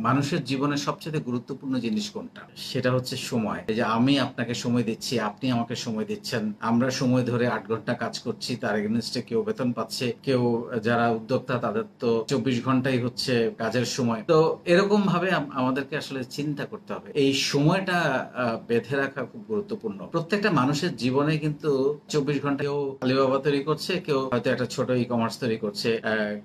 মানুষের জীবনের সবচেয়ে গুরুত্বপূর্ণ জিনিস কোনটা? সেটা হচ্ছে সময়। এই যে আমি আপনাকে সময় দিচ্ছি, আপনি আমাকে সময় দিচ্ছেন। আমরা সময় ধরে ৮ ঘন্টা কাজ করছি। তার এগেইনস্টে কেউ বেতন পাচ্ছে, কেউ যারা উদ্যোক্তা তাদের তো ২৪ ঘন্টাই হচ্ছে কাজের সময়। তো এরকম ভাবে আমাদেরকে আসলে চিন্তা করতে হবে। এই সময়টা বেঁধে রাখা খুব গুরুত্বপূর্ণ। প্রত্যেকটা মানুষের জীবনে কিন্তু ২৪ ঘন্টা কেউ আলিবাবা তৈরি করছে, কেউ হয়তো একটা ছোট ই-কমার্স তৈরি করছে,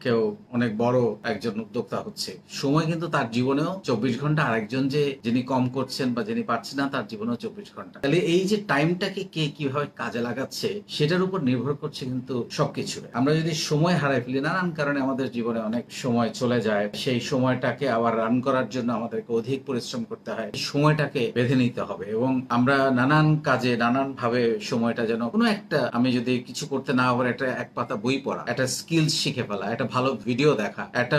কেউ অনেক বড় একজন উদ্যোক্তা হচ্ছে। সময় কিন্তু তার জীবনেও ২৪ ঘন্টা, আরেকজন যিনি কম করছেন বা যিনি পারছেন না তার জীবনেও ২৪ ঘন্টা। তাহলে এই যে টাইমটাকে কে কিভাবে কাজে লাগাচ্ছে সেটার উপর নির্ভর করছে কিন্তু সবকিছু। আমরা যদি সময় হারাই ফেলি, নানান কারণে আমাদের জীবনে অনেক সময় চলে যায়, সেই সময়টাকে আবার রান করার জন্য আমাদেরকে অধিক পরিশ্রম করতে হয়। সময়টাকে বেঁধে নিতে হবে এবং আমরা নানান কাজে নানান ভাবে সময়টা যেন কোনো একটা, আমি যদি কিছু করতে না পারি, একটা এক পাতা বই পড়া, একটা স্কিলস শিখে ফেলা, একটা ভালো ভিডিও দেখা, একটা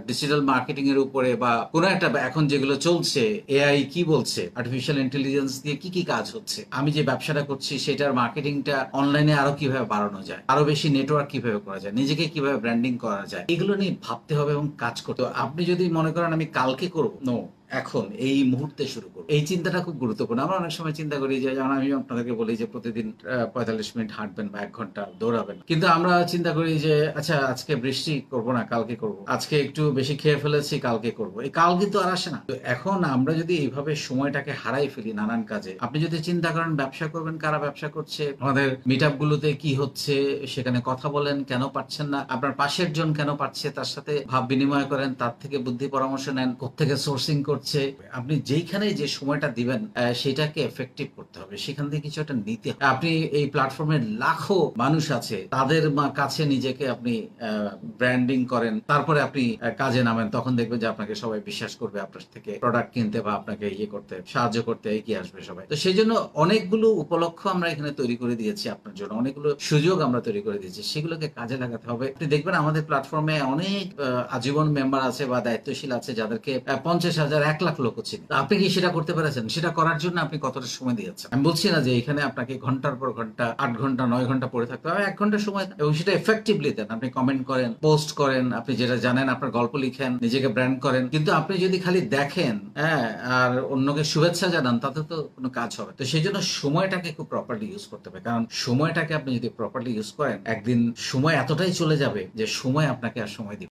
ডিজিটাল মার্কেটিং এর উপরে বা কোনো একটা, এখন যেগুলো চলছে, এআই কি বলছে, আর্টিফিশিয়াল ইন্টেলিজেন্স দিয়ে কি কি কাজ হচ্ছে, আমি যে ব্যবসাটা করছি সেটার মার্কেটিংটা অনলাইনে আরো কিভাবে বাড়ানো যায়, আরো বেশি নেটওয়ার্ক কিভাবে করা যায়, নিজেকে কিভাবে ব্র্যান্ডিং করা যায়, এগুলো নিয়ে ভাবতে হবে এবং কাজ করতে হবে। আপনি যদি মনে করেন আমি কালকে করবো, নো, এখন এই মুহূর্তে শুরু করবো, এই চিন্তাটা খুব গুরুত্বপূর্ণ। আমরা অনেক সময় চিন্তা করি যে, যেমন আমি আপনাদেরকে বলি যে প্রতিদিন ৪৫ মিনিট হাঁটবেন বা ১ ঘন্টা দৌড়াবেন, কিন্তু আমরা চিন্তা করি যে আচ্ছা আজকে বৃষ্টি, করব না, কালকে করব, আজকে একটু বেশি খেয়ে ফেলেছি, কালকে করব। এই কাল কিন্তু আর আসে না। তো এখন আমরা যদি এইভাবে সময়টাকে হারাই ফেলি নানান কাজে, আপনি যদি চিন্তা করেন ব্যবসা করবেন, কারা ব্যবসা করছে, আমাদের মিট আপ গুলোতে কি হচ্ছে, সেখানে কথা বলেন, কেন পারছেন না, আপনার পাশের জন কেন পারছে, তার সাথে ভাব বিনিময় করেন, তার থেকে বুদ্ধি পরামর্শ নেন, কোত্থেকে সোর্সিং করছে। আপনি যেইখানে যে সময়টা দিবেন সেটাকে এফেক্টিভ করতে হবে, সেখান থেকে কিছু একটা নিতে হবে। আপনি এই প্ল্যাটফর্মে লাখো মানুষ আছে, তাদের কাছে নিজেকে আপনি ব্র্যান্ডিং করেন, তারপরে আপনি কাজে নামেন, তখন দেখবেন যে আপনাকে সবাই বিশ্বাস করবে, আপনার থেকে প্রোডাক্ট কিনতে বা আপনাকে ইয়ে করতে, সাহায্য করতে এগিয়ে আসবে সবাই। তো সেই জন্য অনেকগুলো উপলক্ষ আমরা এখানে তৈরি করে দিয়েছি আপনার জন্য, অনেকগুলো সুযোগ আমরা তৈরি করে দিয়েছি, সেগুলোকে কাজে লাগাতে হবে। আপনি দেখবেন আমাদের প্ল্যাটফর্মে অনেক আজীবন মেম্বার আছে বা দায়িত্বশীল আছে, যাদেরকে ৫০,০০০, ১ লাখ লোক চিনি। আপনি কি সেটা করতে পেরেছেন? সেটা করার জন্য আপনি কতটা সময় দিয়েছেন? আমি বলছি না যে এখানে আপনাকে ঘন্টার পর ঘন্টা, ৮ ঘন্টা ৯ ঘন্টা পড়ে থাকতে হবে। ১ ঘন্টা সময় এবং সেটা এফেক্টিভলি দেন। আপনি কমেন্ট করেন, পোস্ট করেন, আপনি যেটা জানেন, আপনার গল্প লিখেন, নিজেকে ব্র্যান্ড করেন। কিন্তু আপনি যদি খালি দেখেন, হ্যাঁ, আর অন্যকে শুভেচ্ছা জানান, তাতে তো কোনো কাজ হবে। তো সেই জন্য সময়টাকে খুব প্রপারলি ইউজ করতে হবে। কারণ সময়টাকে আপনি যদি প্রপারলি ইউজ করেন, একদিন সময় এতটাই চলে যাবে যে সময় আপনাকে আর সময় দিবে